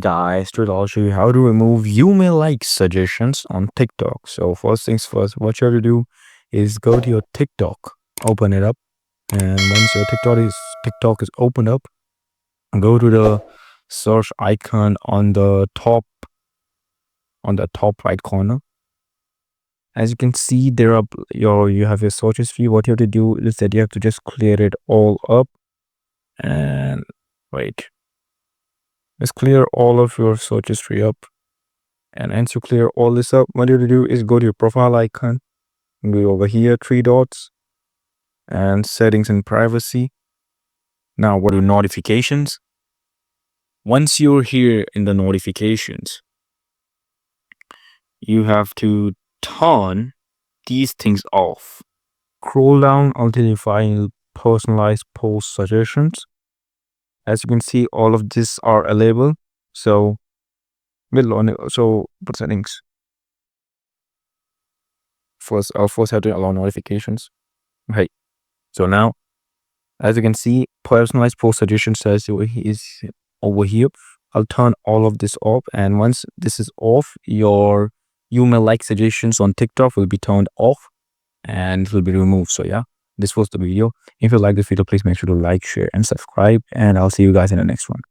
Guys, today I'll show you how to remove you may like suggestions on TikTok. So first things first, what you have to do is go to your TikTok, open it up, and once your TikTok is opened up, go to the search icon on the top right corner. As you can see, you have your search history. What you have to do is that you have to just clear it all up and wait. Let's clear all of your search history up. And once you clear all this up, what you have to do is go to your profile icon, go over here, three dots, and settings and privacy. Now, what are notifications? Once you're here in the notifications, you have to turn these things off. Scroll down until you find personalized post suggestions. As you can see, all of these are available. So, put settings. I'll first have to allow notifications. Okay. So now, as you can see, personalized post suggestion says is over here. I'll turn all of this off, and once this is off, your you may like suggestions on TikTok will be turned off and it will be removed. So yeah, this was the video. If you like this video, please make sure to like, share, and subscribe, and I'll see you guys in the next one.